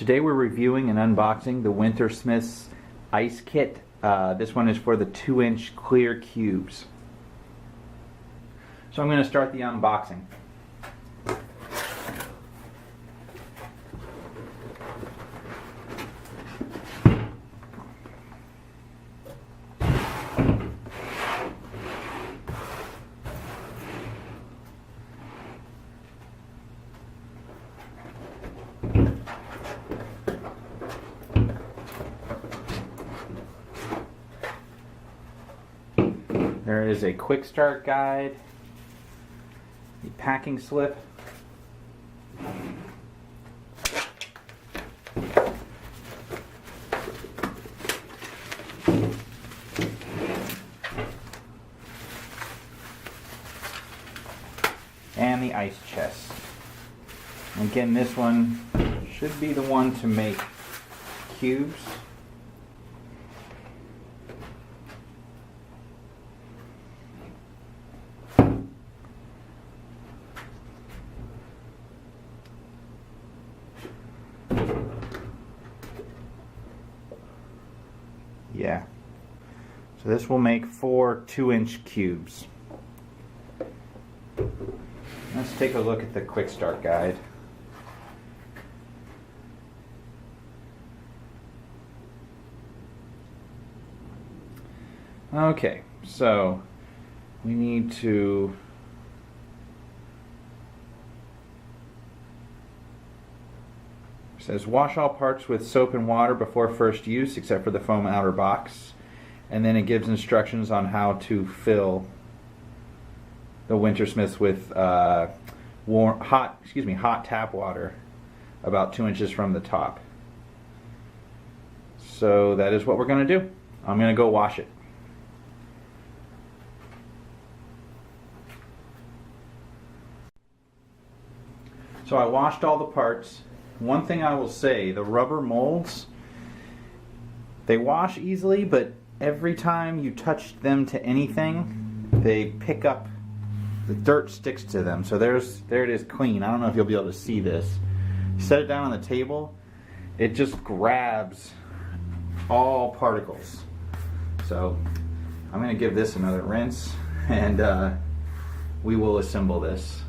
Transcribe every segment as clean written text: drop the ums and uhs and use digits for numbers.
Today we're reviewing and unboxing the Wintersmiths ice kit. This one is for the 2-inch clear cubes. So I'm going to start the unboxing. There is a quick start guide, a packing slip, and the ice chest. Again, this one should be the one to make cubes. Yeah, so this will make 4 2-inch cubes. Let's take a look at the quick start guide. Okay, so we need to It says wash all parts with soap and water before first use except for the foam outer box, and then it gives instructions on how to fill the Wintersmiths with hot tap water about 2 inches from the top. So that is what we're going to do. I'm going to go wash it. So I washed all the parts. One thing I will say, the rubber molds, they wash easily, but every time you touch them to anything, they pick up, the dirt sticks to them. So there it is clean. I don't know if you'll be able to see this. Set it down on the table, it just grabs all particles. So I'm going to give this another rinse, and we will assemble this.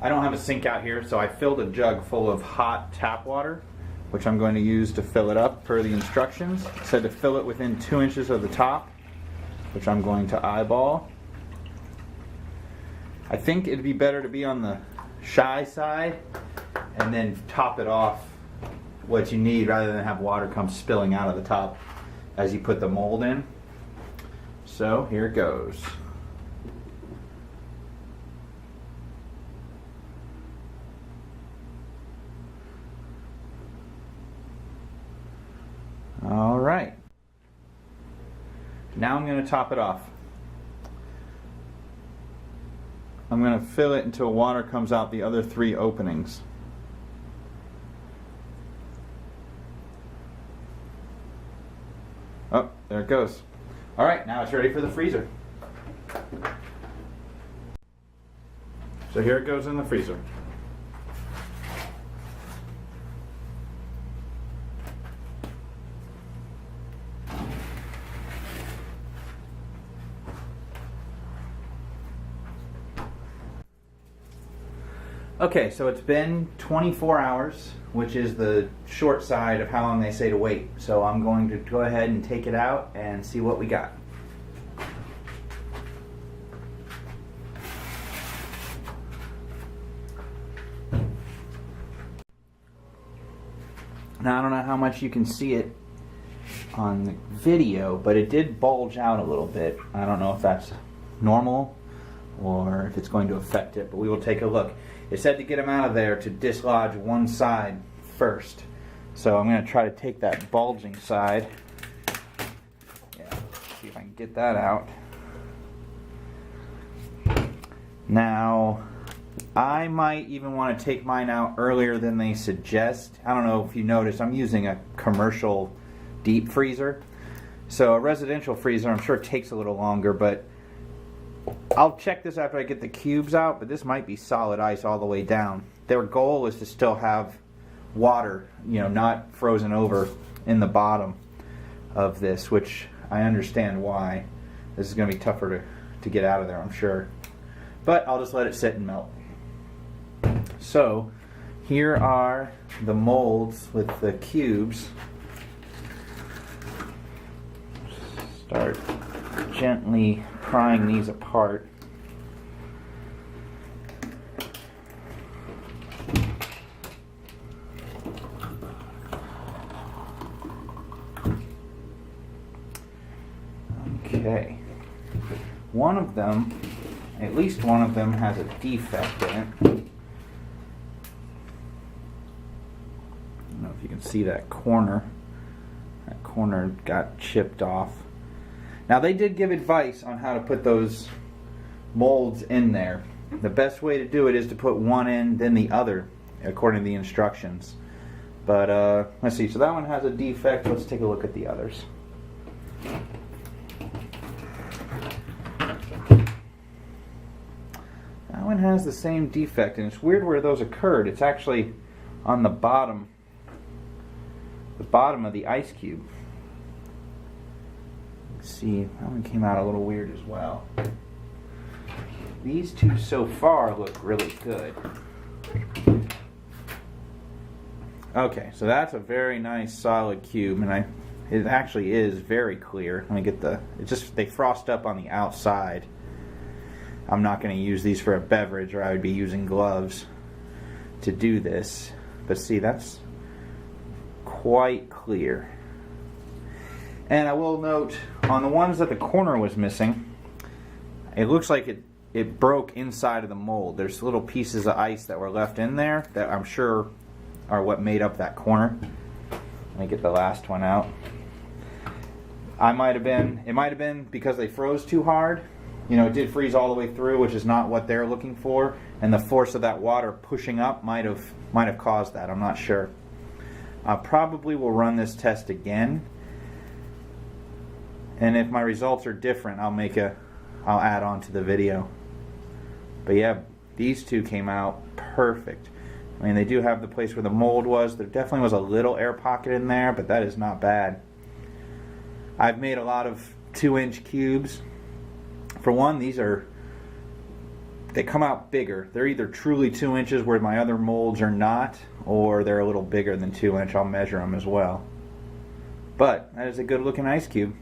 I don't have a sink out here, so I filled a jug full of hot tap water, which I'm going to use to fill it up per the instructions. It said to fill it within 2 inches of the top, which I'm going to eyeball. I think it'd be better to be on the shy side and then top it off what you need rather than have water come spilling out of the top as you put the mold in. So here it goes. All right. Now I'm going to top it off. I'm going to fill it until water comes out the other 3 openings. Oh, there it goes. All right, now it's ready for the freezer. So here it goes in the freezer. Okay, so it's been 24 hours, which is the short side of how long they say to wait. So I'm going to go ahead and take it out and see what we got. Now I don't know how much you can see it on the video, but it did bulge out a little bit. I don't know if that's normal or if it's going to affect it, but we will take a look. It said to get them out of there to dislodge one side first. So I'm going to try to take that bulging side. Yeah, see if I can get that out. Now, I might even want to take mine out earlier than they suggest. I don't know if you noticed, I'm using a commercial deep freezer. So a residential freezer, I'm sure, takes a little longer, but I'll check this after I get the cubes out, but this might be solid ice all the way down. Their goal is to still have water, not frozen over in the bottom of this, which I understand why. This is going to be tougher to get out of there, I'm sure. But I'll just let it sit and melt. So here are the molds with the cubes. Start gently prying these apart. Okay. One of them, at least one of them, has a defect in it. I don't know if you can see that corner. That corner got chipped off. Now they did give advice on how to put those molds in there. The best way to do it is to put one in, then the other, according to the instructions. But let's see, so that one has a defect. Let's take a look at the others. That one has the same defect, and it's weird where those occurred. It's actually on the bottom of the ice cube. Let's see, that one came out a little weird as well. These two so far look really good. Okay, so that's a very nice solid cube, and it actually is very clear. Let me get they frost up on the outside. I'm not going to use these for a beverage, or I would be using gloves to do this. But see, that's quite clear. And I will note, on the ones that the corner was missing, it looks like it broke inside of the mold. There's little pieces of ice that were left in there that I'm sure are what made up that corner. Let me get the last one out. It might have been because they froze too hard. It did freeze all the way through, which is not what they're looking for, and the force of that water pushing up might have caused that. I'm not sure. I probably will run this test again, and if my results are different, I'll add on to the video. But yeah, these two came out perfect. I mean, they do have the place where the mold was. There definitely was a little air pocket in there, but that is not bad. I've made a lot of 2-inch cubes. For one, they come out bigger. They're either truly 2 inches where my other molds are not, or they're a little bigger than 2 inch. I'll measure them as well. But that is a good looking ice cube.